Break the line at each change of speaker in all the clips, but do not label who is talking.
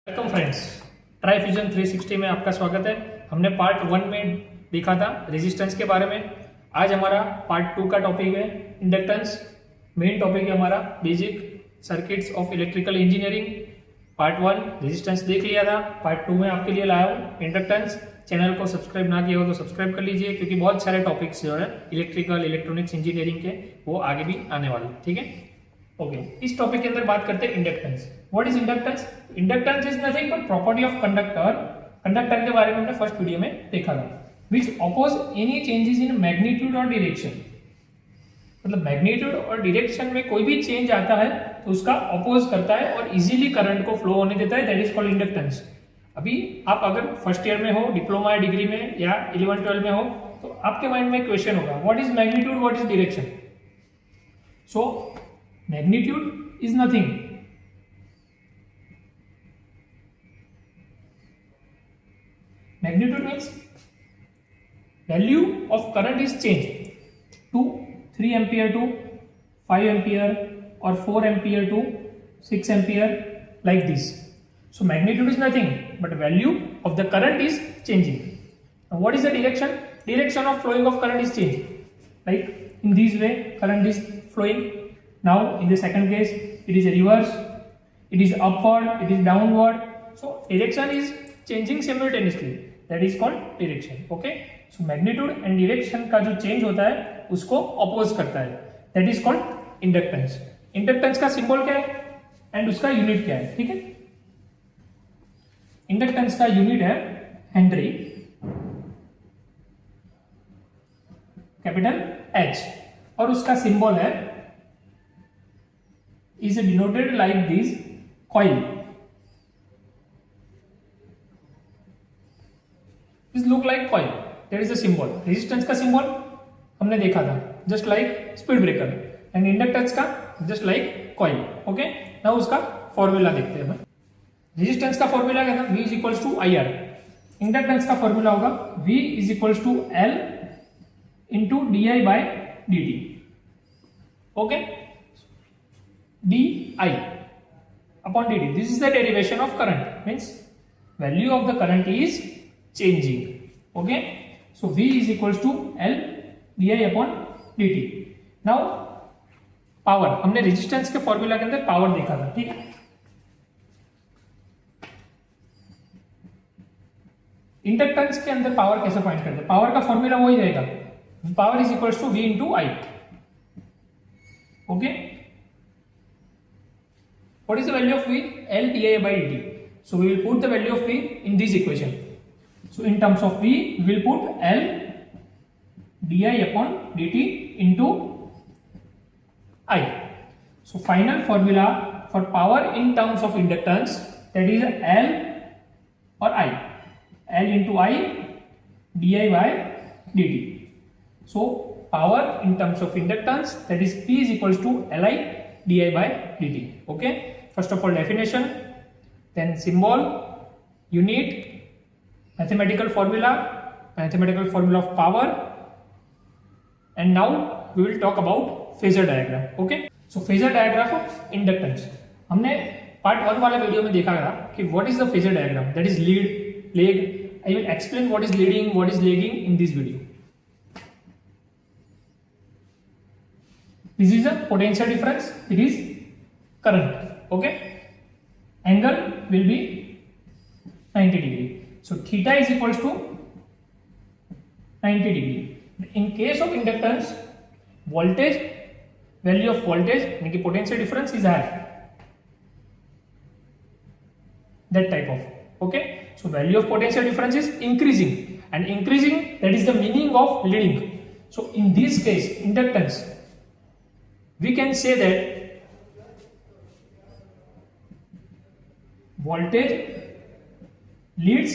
Welcome friends, try fusion 360 में आपका स्वागत है। हमने पार्ट 1 में देखा था रेजिस्टेंस के बारे में। आज हमारा पार्ट 2 का टॉपिक है इंडक्टेंस। मेन टॉपिक है हमारा basic circuits of electrical engineering. Part 1 resistance देख लिया था, पार्ट 2 में आपके लिए लाया हूँ इंडक्टेंस। चैनल को सब्सक्राइब ना किया हो तो सब्सक्राइब कर लीजिए, क्योंकि बहुत सारे टॉपिक्स जो है इलेक्ट्रिकल इलेक्ट्रॉनिक्स इंजीनियरिंग के वो आगे भी आने वाले हैं। ठीक है, ओके। इस टॉपिक के अंदर बात करते हैं inductance. What is inductance? Inductance is nothing but property of conductor. Conductor के बारे में हमने फर्स्ट वीडियो में देखा था। Which oppose any changes in magnitude और डायरेक्शन। मतलब मैग्नीट्यूड और डायरेक्शन में कोई भी चेंज आता है तो उसका अपोज करता है और इजीली करंट को फ्लो होने देता है। That is called inductance. अभी आप अगर फर्स्ट ईयर में हो, डिप्लोमा या डिग्री में या 11-12 में हो, तो आपके माइंड में क्वेश्चन होगा, what is magnitude, what is direction. So magnitude is nothing magnitude means value of current is changed to 3 ampere to 5 ampere or 4 ampere to 6 ampere like this. So magnitude is nothing but value of the current is changing. Now what is the direction? Direction of flowing of current is changing. Like in this way current is flowing. Now in the second case it is reverse, it is upward, it is downward. So direction is changing simultaneously. That is called direction. Okay. So magnitude and direction का जो change होता है उसको oppose करता है. That is called inductance. Inductance का symbol क्या है and उसका unit क्या है? ठीक है. Inductance का unit है Henry, capital H, और उसका symbol है is denoted like this coil. This look like coil. That is the symbol. Resistance का symbol हमने देखा था, just like speed breaker, and inductance का just like coil. Okay. Now उसका फॉर्मूला देखते हैं। रेजिस्टेंस का फॉर्मूला क्या था? V is equals to IR. Inductance का फॉर्मूला होगा V is equals to L into DI by dt. Okay. DI upon dt. This is the derivation of current. Means value of the current is changing. Okay. So V is equals to L di upon dt. Now power, हमने resistance के formula के अंदर power देखा था। ठीक है, inductance के अंदर पावर कैसे फाइंड करते हैं? पावर का फॉर्मूला वही रहेगा, power is equals to V into I. Okay, what is the value of V? L di by dt. So we will put the value of V in this equation. So in terms of V, we will put L di upon dt into I. So final formula for power in terms of inductance, that is L or I. L into I di by dt. So power in terms of inductance, that is P is equals to Li di by dt. Okay. First of all definition, then symbol, unit, mathematical formula of power, and now we will talk about phasor diagram. Okay. So phasor diagram of inductance हमने part 1 वाले video में देखा था कि what is the phasor diagram, that is lead, lag. I will explain what is leading, what is lagging in this video. This is a potential difference, it is current. Okay. Angle will be 90 degree. So theta is equals to 90 degree. In case of inductance, voltage, value of voltage, यानी कि potential difference is high. That type of. Okay. So value of potential difference is increasing, and increasing, that is the meaning of leading. So in this case, inductance, we can say that voltage leads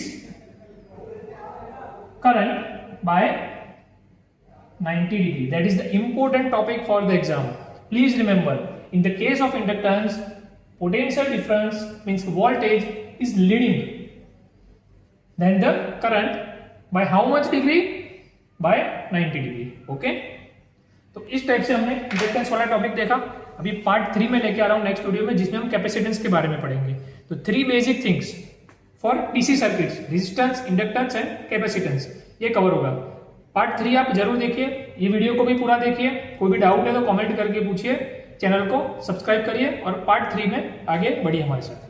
current by 90 degree. That is the important topic for the exam. Please remember, in the case of inductance, potential difference means voltage is leading, then the current by how much degree? By 90 degree. Okay. तो इस type से हमने inductance वाला topic देखा। अभी part 3 में लेके आ रहा हूँ नेक्स्ट वीडियो में, जिसमें हम कैपेसिटेंस के बारे में पढ़ेंगे। तो 3 basic things for DC circuits, resistance, inductance and capacitance, ये कवर होगा। पार्ट 3 आप जरूर देखिए, ये वीडियो को भी पूरा देखिए। कोई भी डाउट है तो कमेंट करके पूछिए, चैनल को सब्सक्राइब करिए और पार्ट 3 में आगे बढ़िए हमारे साथ।